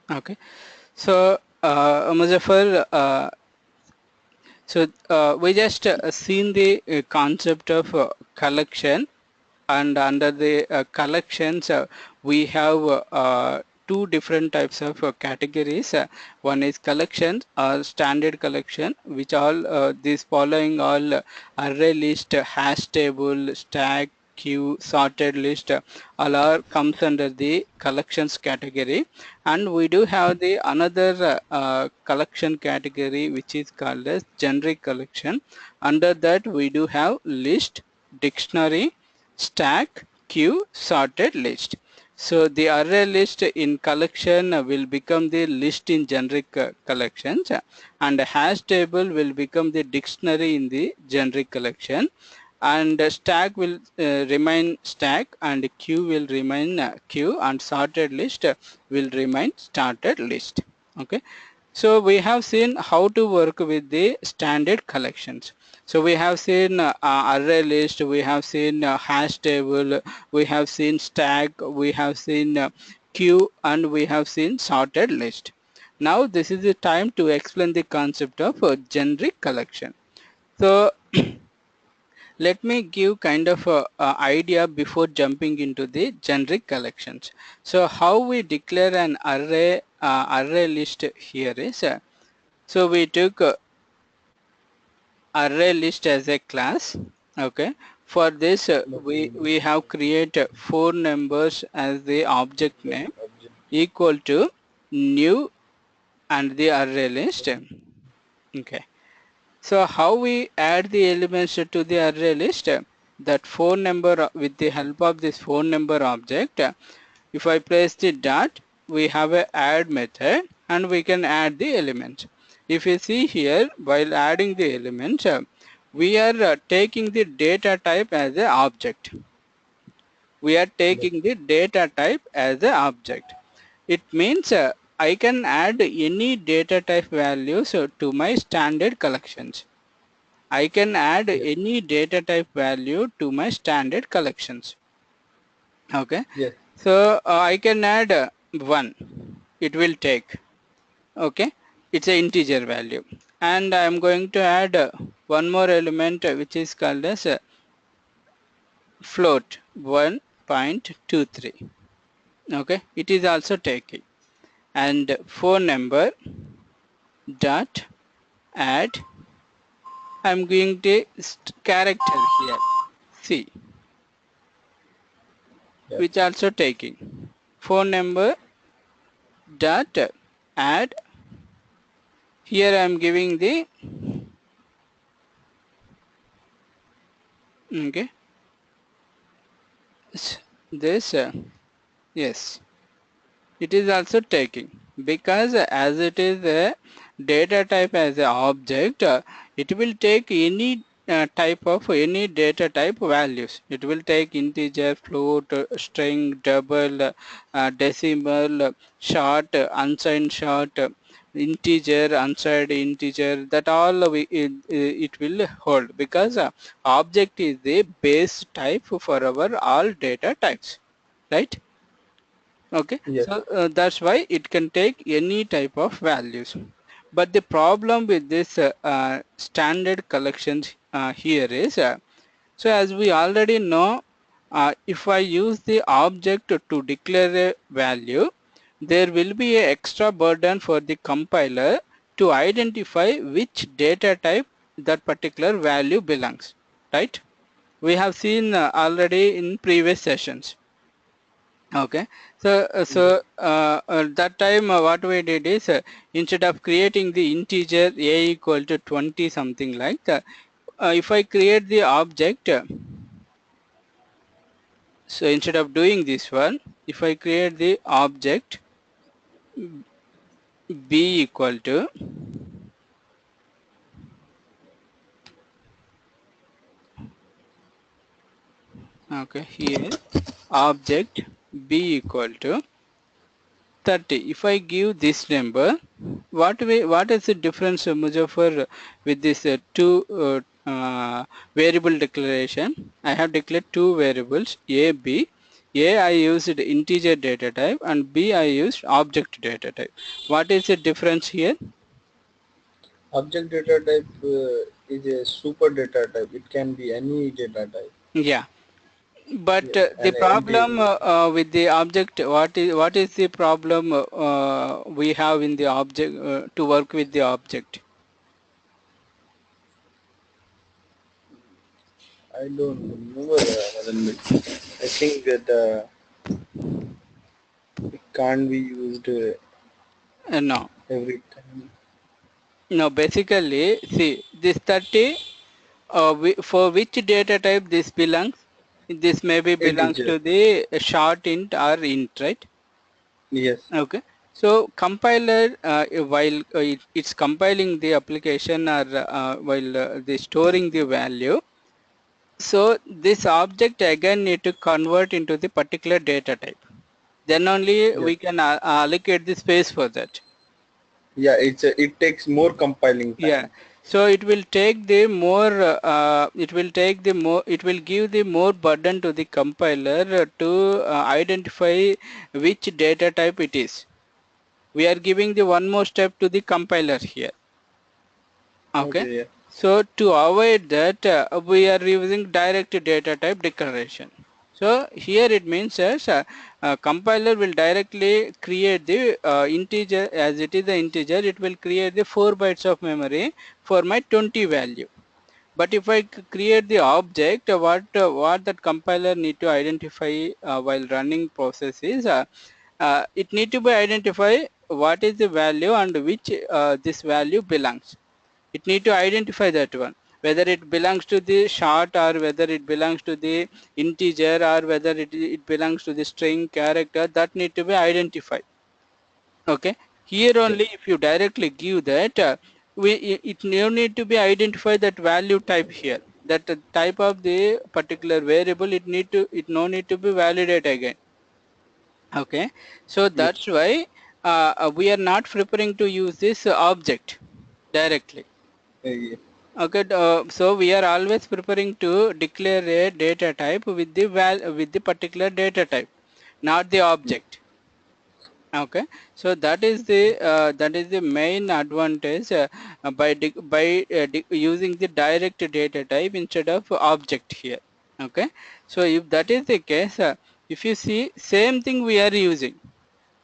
Okay. So, Muzaffar, we just seen the concept of collection, and under the collections we have two different types of categories. One is collection or standard collection, which all these following all array list, hash table, stack, queue, sorted list, all are comes under the collections category. And we do have the another collection category which is called as generic collection. Under that we do have list, dictionary, stack, queue, sorted list. So the array list in collection will become the list in generic collections, and hash table will become the dictionary in the generic collection, and stack will remain stack, and queue will remain queue, and sorted list will remain sorted list. Okay. So we have seen how to work with the standard collections. So we have seen array list, we have seen hash table, we have seen stack, we have seen queue, and we have seen sorted list. Now this is the time to explain the concept of generic collection. So let me give kind of a idea before jumping into the generic collections. So how we declare an array list here is, so we took array list as a class. Okay. For this, we have created four numbers as the object name equal to new and the array list. Okay. So how we add the elements to the array list? That phone number, with the help of this phone number object, if I press the dot, we have a add method and we can add the element. If you see here, while adding the element, we are taking the data type as an object. We are taking the data type as an object. It means I can add any data type values to my standard collections. I can add Yes. any data type value to my standard collections. Okay. Yes. So I can add 1. It will take. Okay. It's an integer value. And I am going to add one more element which is called as float 1.23. Okay. It is also taking. And phone number dot add. I'm going to character here. C, Yeah. which also taking. Phone number dot add. Here I am giving the, okay, this yes, it is also taking, because as it is a data type as an object, it will take any any data type values. It will take integer, float, string, double, decimal, short, unsigned short, integer, unsigned integer, that all it will hold, because object is the base type for our all data types, right? Okay, Yes. so that's why it can take any type of values. But the problem with this standard collections here is, so as we already know, if I use the object to declare a value, there will be an extra burden for the compiler to identify which data type that particular value belongs, right? We have seen already in previous sessions. Okay, so Yes. that time what we did is, instead of creating the integer a equal to 20 something like that, if I create the object, so instead of doing this one, if I create the object b equal to, okay, here object b equal to 30. If I give this number, what is the difference, Muzaffar, with this two variable declaration? I have declared two variables a, b. A, I used integer data type, and B, I used object data type. What is the difference here? Object data type is a super data type. It can be any data type. Yeah, but Yes, the and problem with the object, what is the problem we have in the object to work with the object? I don't remember Madan, but I think that it can't be used No, every time. no. Basically, see this 30. For which data type this belongs? This maybe belongs Integer. to the short int or int, right? Yes. Okay. So compiler, while it's compiling the application or while the storing the value, so this object again need to convert into the particular data type. Then only Yes. we can allocate the space for that. Yeah. It takes more compiling Yeah. time. So it will take the more, it will take the more, it will give the more burden to the compiler to identify which data type it is. We are giving the one more step to the compiler here. Okay. Okay. Yeah. So to avoid that, we are using direct data type declaration. So here it means as compiler will directly create the integer, as it is the integer, it will create the 4 bytes of memory for my 20 value. But if I create the object, what that compiler need to identify while running process is it need to be identify what is the value and which this value belongs. It need to identify that one, whether it belongs to the short or whether it belongs to the integer or whether it belongs to the string character, that need to be identified. Okay, here Yes. only if you directly give that, it no need to be identify that value type here. That type of the particular variable, it no need to be validate again. Okay, so Yes. that's why we are not preparing to use this object directly. Yeah. Okay, so we are always preparing to declare a data type with the with the particular data type, not the Yeah. object. Okay, so that is the main advantage by using the direct data type instead of object here. Okay, so if that is the case, if you see same thing we are using.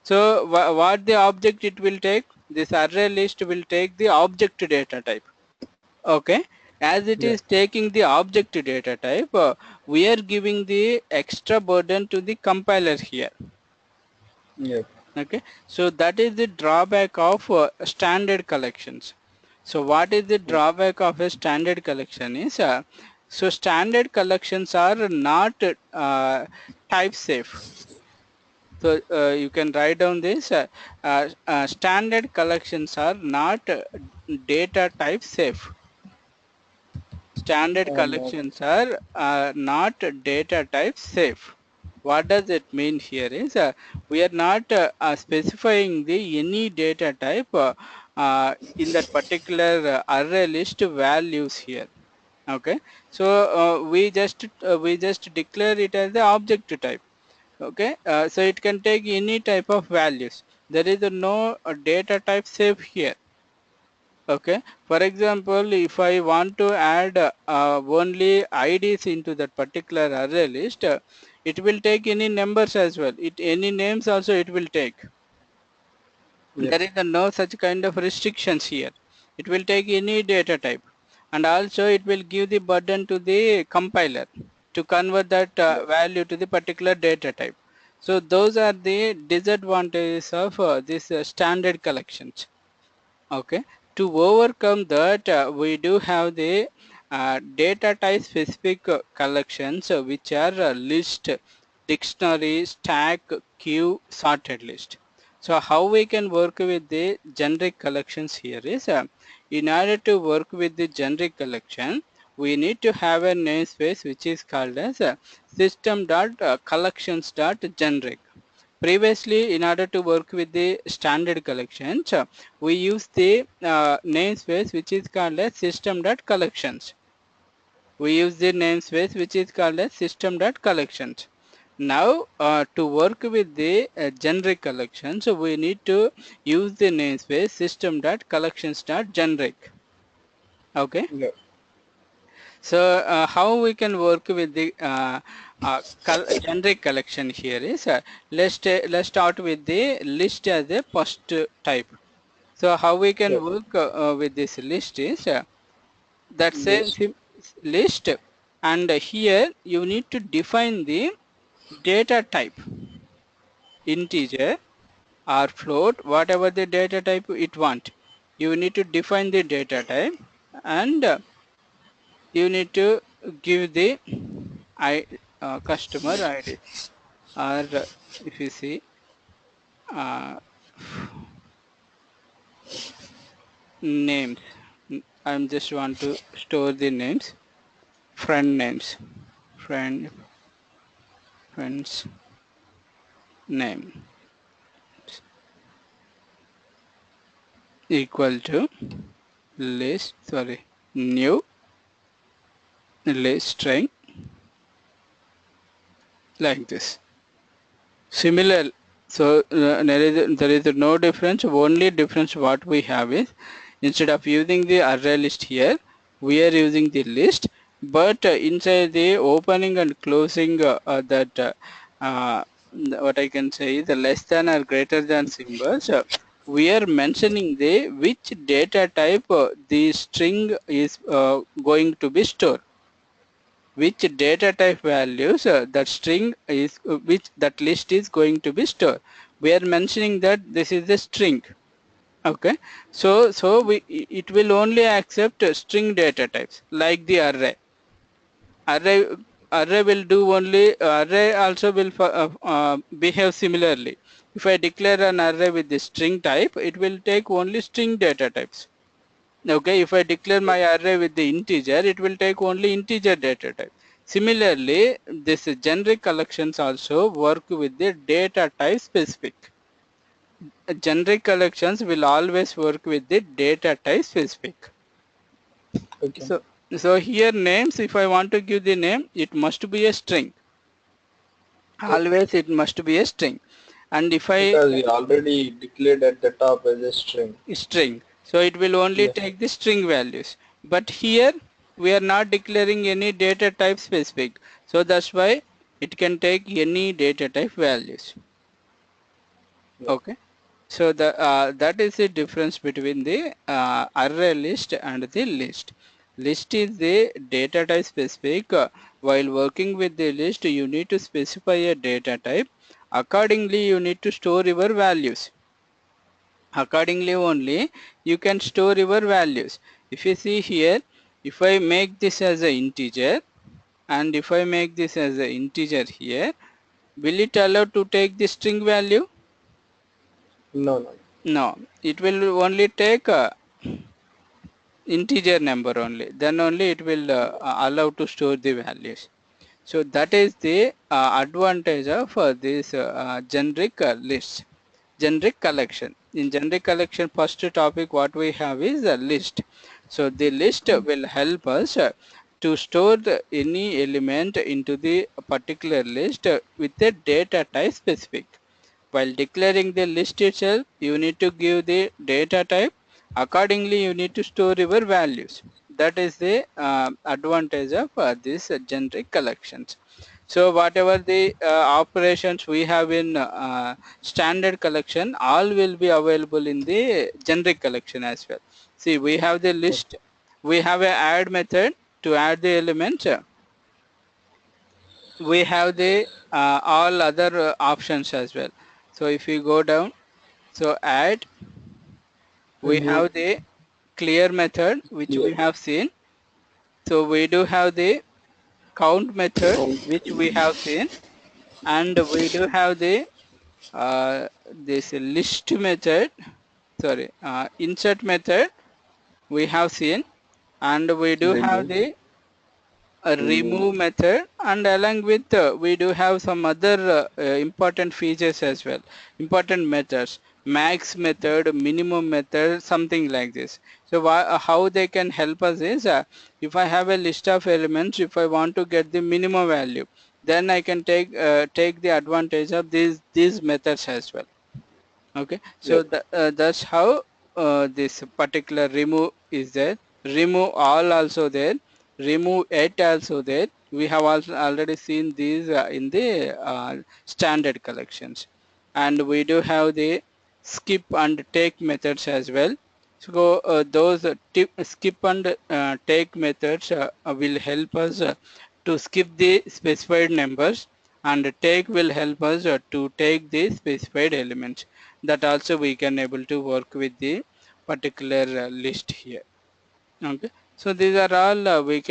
So what the object it will take? This array list will take the object data type. Okay, as it Yeah. is taking the object data type, we are giving the extra burden to the compiler here. Yeah. Okay, so that is the drawback of standard collections. So what is the drawback of a standard collection is, so standard collections are not type safe. So you can write down this, standard collections are not data type safe. Standard Not. collections are not data type safe. What does it mean here is, we are not specifying the any data type in that particular array list values here. Okay, so we just declare it as the object type. Okay, so it can take any type of values. There is no data type safe here. Okay, for example, if I want to add only IDs into that particular array list, it will take any numbers as well. Any names also it will take. Yes. There is no such kind of restrictions here. It will take any data type, and also it will give the burden to the compiler to convert that Yes. value to the particular data type. So those are the disadvantages of this standard collections. Okay, to overcome that, we do have the data type specific collections which are list, dictionary, stack, queue, sorted list. So how we can work with the generic collections here is, in order to work with the generic collection, we need to have a namespace which is called as system.collections.generic. Previously, in order to work with the standard collections, we use the namespace which is called as system.collections. We use the namespace which is called as system.collections. Now to work with the generic collection, so we need to use the namespace system.collections.generic. Okay. Yeah. So how we can work with the generic collection here is let's start with the list as a first type. So how we can Sure. work with this list is that's a List. list, and here you need to define the data type, integer or float, whatever the data type it want. You need to define the data type, and you need to give the customer ID, or if you see uh, names. I'm just want to store the names, friend names, friends name equal to list, sorry, new list string, like this. Similar, so there is no difference. Only difference what we have is, instead of using the array list here, we are using the list, but inside the opening and closing that what I can say is the less than or greater than symbols, we are mentioning the which data type the string is going to be stored, which data type values that string is which that list is going to be stored. We are mentioning that this is a string. Okay, so it will only accept string data types like the array array will do only array also will behave similarly. If I declare an array with the string type, it will take only string data types. Okay, if I declare my array with the integer, it will take only integer data type. Similarly, this generic collections also work with the data type specific. Generic collections will always work with the data type specific. Okay. So here names, if I want to give the name, it must be a string. Okay. Always it must be a string. And if I Because we already declared at the top as a string. string, so it will only Yeah. take the string values. But here we are not declaring any data type specific, so that's why it can take any data type values. Yeah. Okay, so that is the difference between the array list and the list. List is the data type specific. While working with the list, you need to specify a data type. Accordingly, you need to store your values. Accordingly only you can store your values. If you see here, if I make this as an integer, and if I make this as an integer here, will it allow to take the string value? No, no. No, it will only take a integer number only, then only it will allow to store the values. So that is the advantage of this generic list, generic collection. In generic collection, first topic what we have is a list. So the list will help us to store any element into the particular list with a data type specific. While declaring the list itself, you need to give the data type. Accordingly, you need to store your values. That is the advantage of this generic collections. So whatever the operations we have in standard collection, all will be available in the generic collection as well. See, we have the Okay. list. We have a add method to add the elements. We have the all other options as well. So if we go down, so add, we Mm-hmm. have the clear method which Yeah. we have seen. So we do have the count method which we have seen, and we do have the this list method, sorry, insert method we have seen, and we do have Remove. the Remove. remove method, and along with we do have some other important features as well, important methods, max method, minimum method, something like this. So how they can help us is if I have a list of elements, if I want to get the minimum value, then I can take the advantage of these methods as well. Okay, so Yes. that's how this particular remove is there. Remove all also there. Remove it also there. We have also already seen these in the standard collections, and we do have the skip and take methods as well. So those skip and take methods will help us to skip the specified numbers, and take will help us to take the specified elements. That also we can able to work with the particular list here. Okay, so these are all we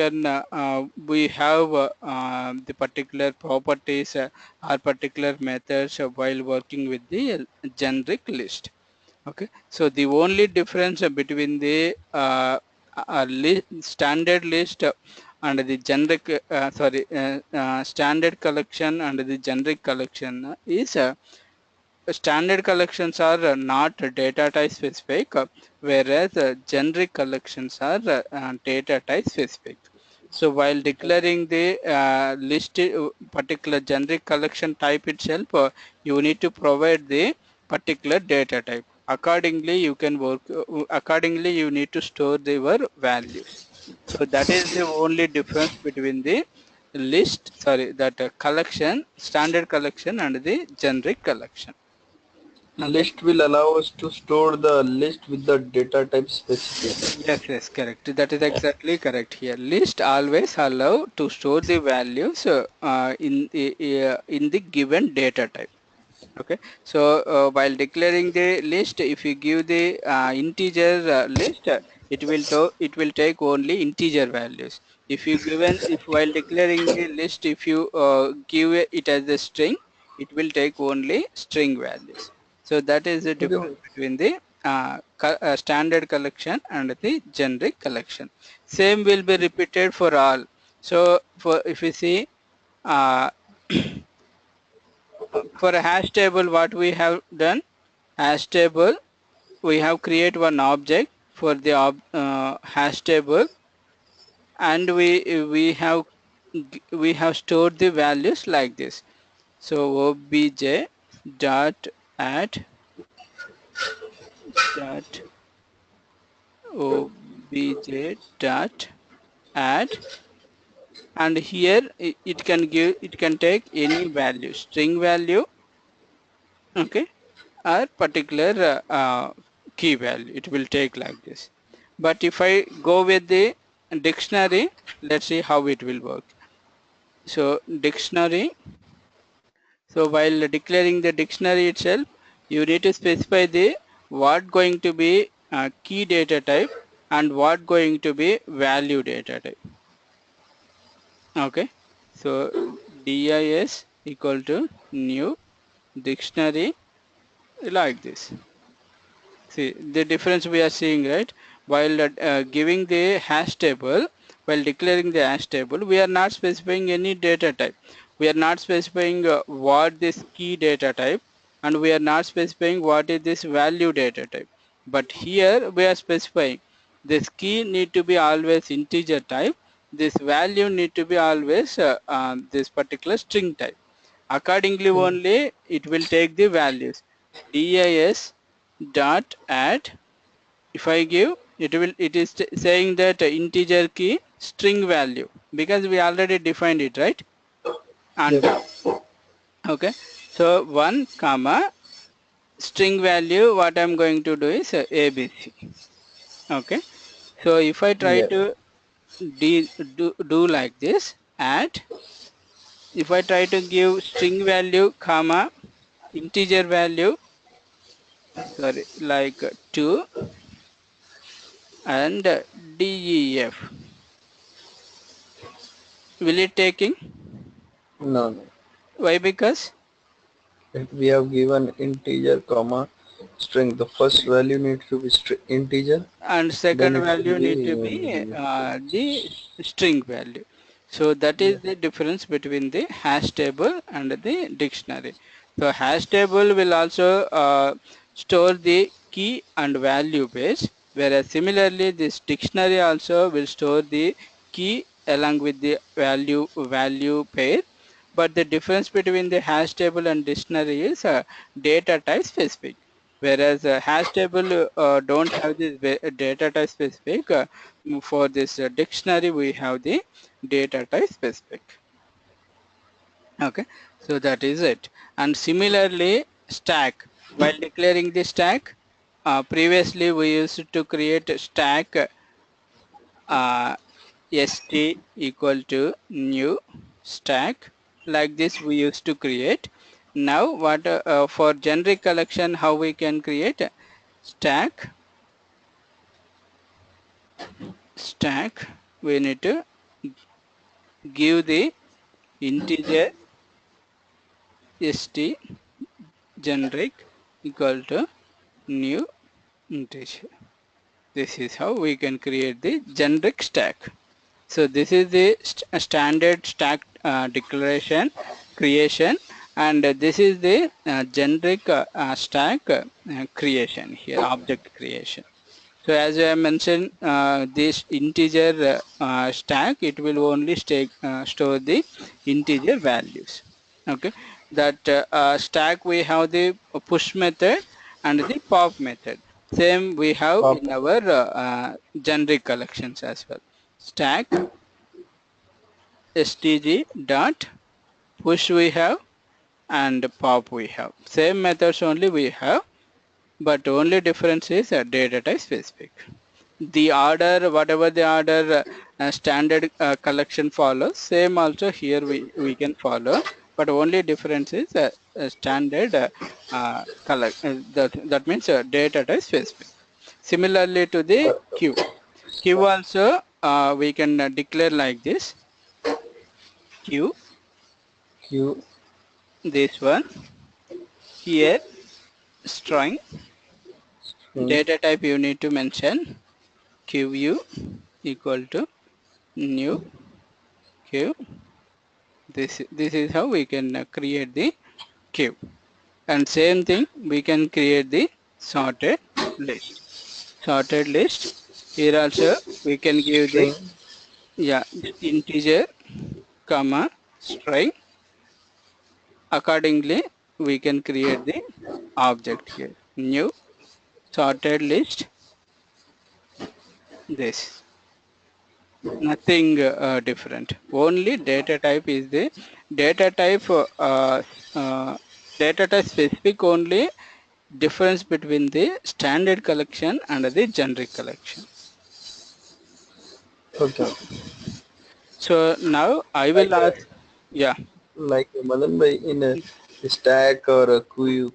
have the particular properties or particular methods while working with the generic list. Okay, so the only difference between the standard list and the generic standard collection and the generic collection is standard collections are not data type specific, whereas generic collections are data type specific. So while declaring the list particular generic collection type itself, you need to provide the particular data type. Accordingly, you can work. Accordingly, you need to store your values. So that is the only difference between the list, sorry, that collection, standard collection and the generic collection. Okay. List will allow us to store the list with the data type specific. Yes, yes, correct. That is exactly correct here. List always allow to store the values in the given data type. Okay, so while declaring the list, if you give the integer list, it will take only integer values. If you given if while declaring the list, if you give it as a string, it will take only string values. So that is the Okay. difference between the standard collection and the generic collection. Same will be repeated for all. So for if you see uh, for a hash table, what we have done, hash table, we have create one object for the hash table, and we have stored the values like this. So obj dot add dot obj dot add, and here it can take any value, string value, okay, or particular key value. It will take like this. But if I go with the dictionary, let's see how it will work. So dictionary, so while declaring the dictionary itself, you need to specify the what going to be key data type and what going to be value data type. Okay, so dis equal to new dictionary, like this. See the difference we are seeing, right? While giving the hash table, while declaring the hash table, we are not specifying any data type. We are not specifying what this key data type, and we are not specifying what is this value data type. But here we are specifying this key need to be always integer type. This value need to be always this particular string type. Accordingly, only it will take the values. Dis dot add, if I give, it is saying that integer key string value, because we already defined it, right? And Yes. okay, so 1 comma string value, what I'm going to do is abc. Okay, so if I try Yes. to do like this, add, if I try to give string value comma integer value, sorry, like 2 and def, will it taking? No, no. Why? Because If we have given integer comma string, the first value needs to be integer, and then second it will value need to be be the string value. So that yeah. is the difference between the hash table and the dictionary. So hash table will also store the key and value base, whereas similarly this dictionary also will store the key along with the value pair. but the difference between the hash table and dictionary is data type specific. Whereas hash table don't have this data type specific. For this dictionary, we have the data type specific. Okay, so that is it. And similarly, stack. While declaring the stack, previously we used to create a stack st equal to new stack. Like this we used to create. Now what for generic collection, how we can create stack we need to give the integer st generic equal to new integer. This is how we can create the generic stack. So this is the standard stack declaration creation, and this is the generic stack creation here, object creation. So as I mentioned, this integer stack, it will only store the integer values. Okay, that stack we have the push method and the pop method. Same we have Pop. in our generic collections as well. Stack stg dot push we have and pop we have. Same methods only we have, but only difference is data type specific. The order, whatever the order standard collection follows, same also here we can follow, but only difference is standard that means data type specific. Similarly to the queue. Queue also we can declare like this. Queue, Q. this one, here string, data type you need to mention, QU equal to new queue. This is how we can create the queue. And same thing, we can create the sorted list. Sorted list. Here also we can give the String. integer comma string. Accordingly, we can create the object here. New sorted list. This. Nothing different. Only data type is the data type. Data type specific only difference between the standard collection and the generic collection. Okay. So now I Like will ask. Yeah. Madan bhai, in a stack or a queue,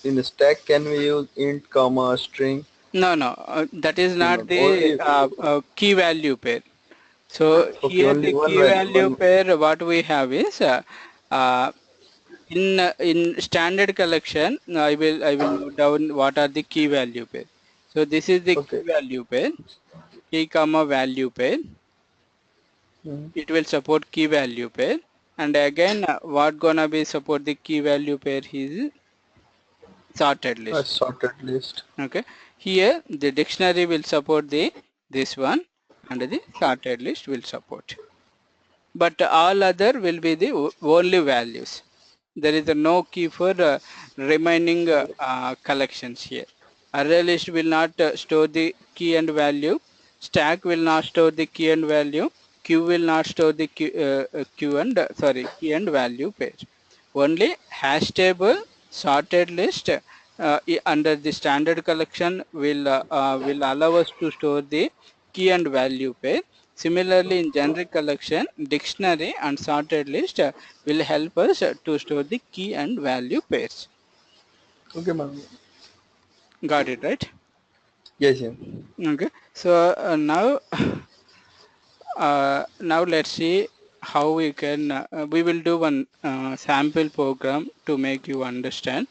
in a stack can we use int, comma, string? No. That is No, not no. the Only key value pair. So okay. here Only the one key value. value One. pair what we have is uh, in standard collection. I will note down what are the key value pair. So this is the key Okay. value pair, key comma value pair. Mm-hmm. It will support key value pair, and again what gonna be support the key value pair is sorted A list. sorted list. Okay, here the dictionary will support the this one, and the sorted list will support, but all other will be the only values. There is no key for remaining collections here. Array list will not store the key and value. Stack will not store the key and value. Queue will not store the queue and key and value page. Only hash table, sorted list under the standard collection will allow us to store the key and value pair. Similarly, in generic collection, dictionary and sorted list will help us to store the key and value pairs. Okay, ma'am. Got it, right? Yes, yes. Okay. So now let's see how we can. We will do one sample program to make you understand.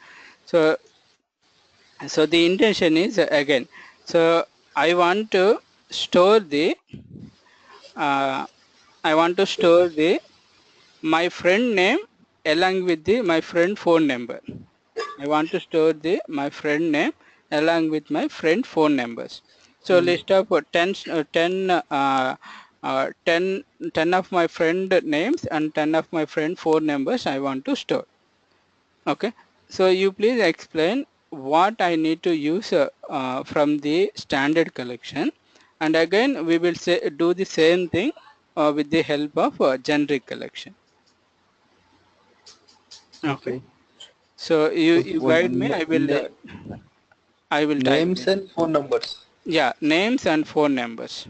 So the intention is again. So I want to store the. I want to store the my friend name along with the my friend phone number. I want to store the my friend name along with my friend phone numbers. So list of 10 10 of my friend names and 10 of my friend phone numbers I want to store. Okay, so you please explain what I need to use from the standard collection, and again we will say do the same thing with the help of generic collection. Okay, Okay. so you One guide me. I will type names this. and phone numbers. Yeah, names and phone numbers.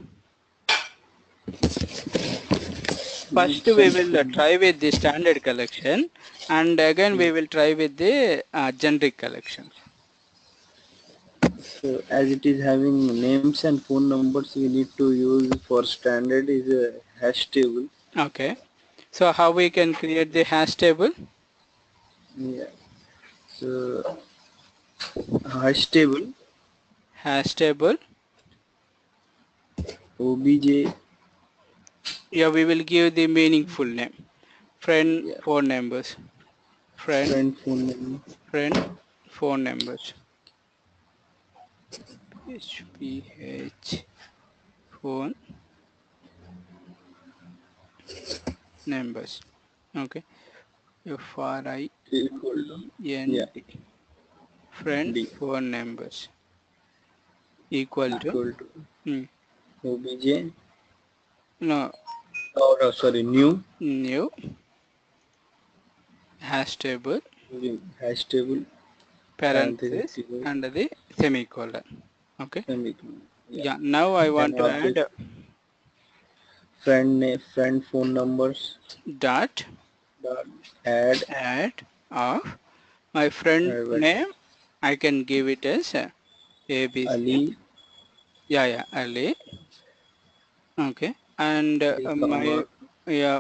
First Names we and will phone. try with the standard collection, and again we will try with the generic collections. So as it is having names and phone numbers, we need to use for standard is a hash table. Okay, so how we can create the hash table? Yeah. So hash table Hash table. obj, Yeah, we will give the meaningful name. Friend yeah, phone numbers. Friend, friend phone number, friend phone numbers. HPH phone numbers. Okay. FRIEND. equal to, yeah, Friend d phone numbers equal to equal to mm, obj, no or sorry, new hash table new hash table parenthesis parenthesis table under the semicolon. Okay. semicolon. Yeah. Yeah. Now I Then want to object add friend name, friend phone numbers dot dot add add of my friend but name. I can give it as ABC. Ali Yeah, yeah, Ali. Okay. And Ali comma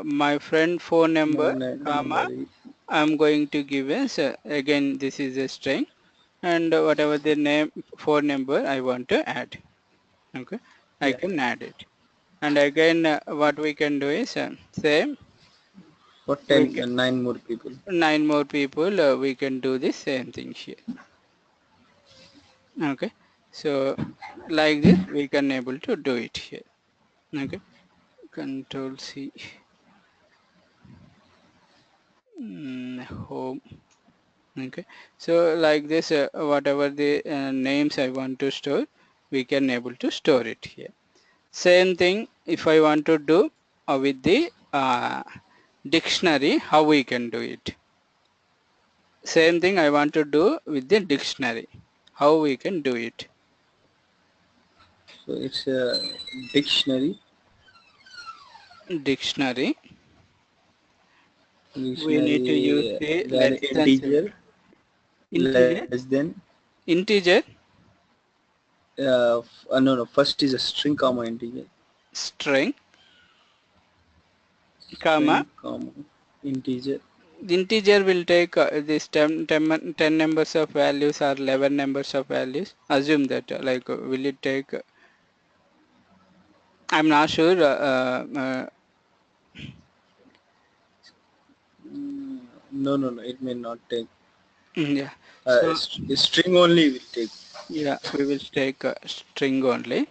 my friend phone number, comma, number is I'm going to give as again this is a string, and whatever the name phone number I want to add. Okay. I yeah. can add it. And again what we can do is same. For We 10 can 9 more people. 9 more people. We can do the same thing here. Okay. So like this we can able to do it here. Okay. Control C. Home. Okay, so like this whatever the names I want to store, we can able to store it here. Same thing if I want to do with the dictionary, how we can do it. Same thing I want to do with the dictionary, how we can do it. So it's a dictionary. Dictionary, we need to use Dictionary the then less than symbol. integer less Integer, than integer, no, no, first is a string comma integer. string, comma. String comma integer. The integer will take this 10 numbers of values or 11 numbers of values. Assume that will it take, I'm not sure. No, no, no, it may not take. Yeah. So String only will take. yeah, we will take string only,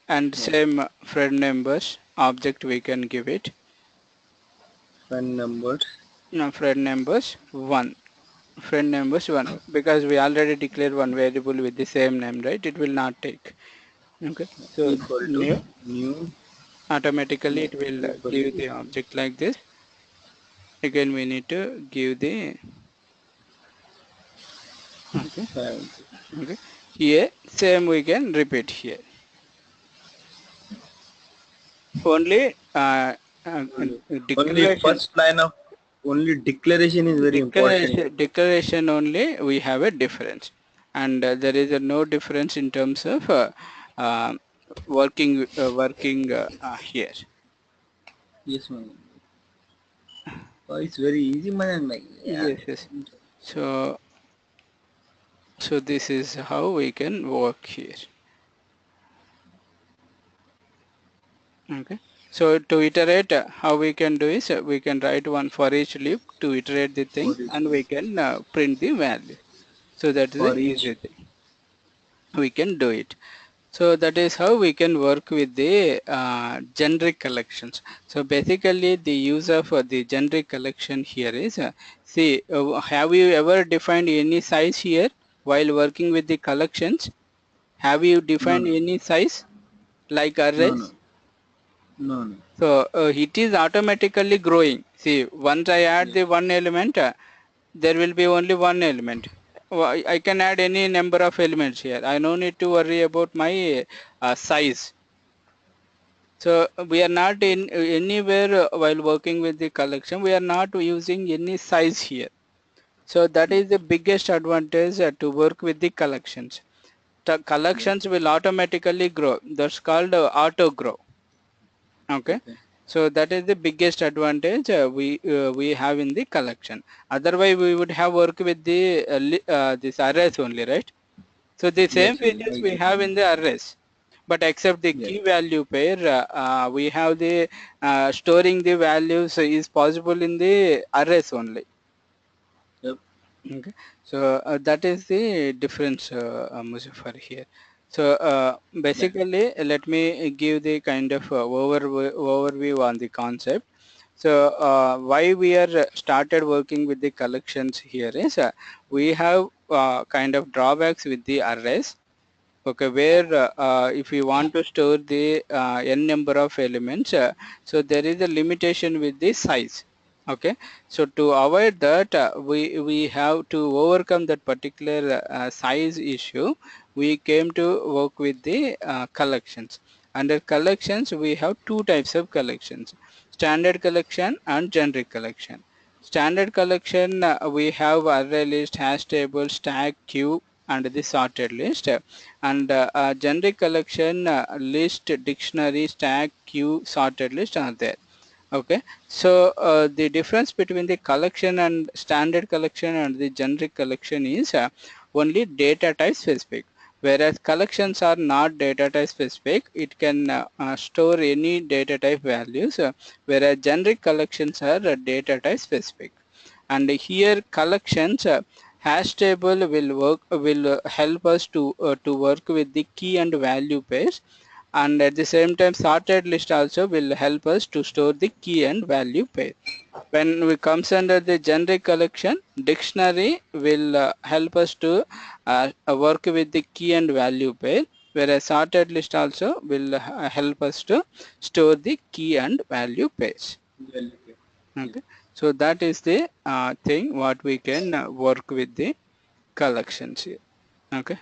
and Yeah. same friend numbers object we can give it. Friend numbers. No, friend numbers 1. Friend numbers 1 because we already declared one variable with the same name, right? It will not take. Okay. So Equal to new, new automatically it will equal give to the object like this. Again we need to give the okay. five. Okay, here same we can repeat here only Only declaration. first line of only declaration is very important. Declaration only we have a difference, and there is no difference in terms of uh, working here. Yes, ma'am. Oh, it's very easy, man. Like, yeah. Yes, yes. So this is how we can work here. Okay. So to iterate, how we can do is we can write one for each loop to iterate the thing, For each and we can print the value. So that is the for each easy thing. We can do it. So that is how we can work with the generic collections. So basically the use of the generic collection here is, see, have you ever defined any size here while working with the collections? Have you No, defined no, any size like no, no, arrays? no, no. So it is automatically growing. See, once I add Yes. the one element, there will be only one element. I can add any number of elements here. I no need to worry about my size. So we are not in anywhere while working with the collection. We are not using any size here. So that is the biggest advantage to work with the collections. The Yes. collections will automatically grow. That's called auto grow. Okay. Okay. So that is the biggest advantage we have in the collection. Otherwise, we would have work with the this arrays only, right? So the same Yes, yes, features I we get have you. in the arrays, but except the Yes. key value pair, we have the storing the values is possible in the arrays only. Yep. Okay, so that is the difference, Muzaffar here. So Yeah. basically, let me give the kind of overview on the concept. So why we are started working with the collections here is, we have kind of drawbacks with the arrays. Okay, where if we want to store the n number of elements, so there is a limitation with the size. Okay, so to avoid that, we have to overcome that particular size issue. We came to work with the collections. Under collections, we have two types of collections: standard collection and generic collection. Standard collection, we have array list, hash table, stack, queue, and the sorted list. And generic collection, list, dictionary, stack, queue, sorted list are there. Okay, so the difference between the collection and standard collection and the generic collection is only data type specific. Whereas collections are not data type specific, it can store any data type values, whereas generic collections are data type specific. And here collections, hash table will help us to work with the key and value pairs, and at the same time sorted list also will help us to store the key and value pair. When we comes under the generic collection, dictionary will help us to work with the key and value pair, whereas sorted list also will help us to store the key and value pairs. Well, okay. Yes. Okay, so that is the thing what we can work with the collections here. Okay.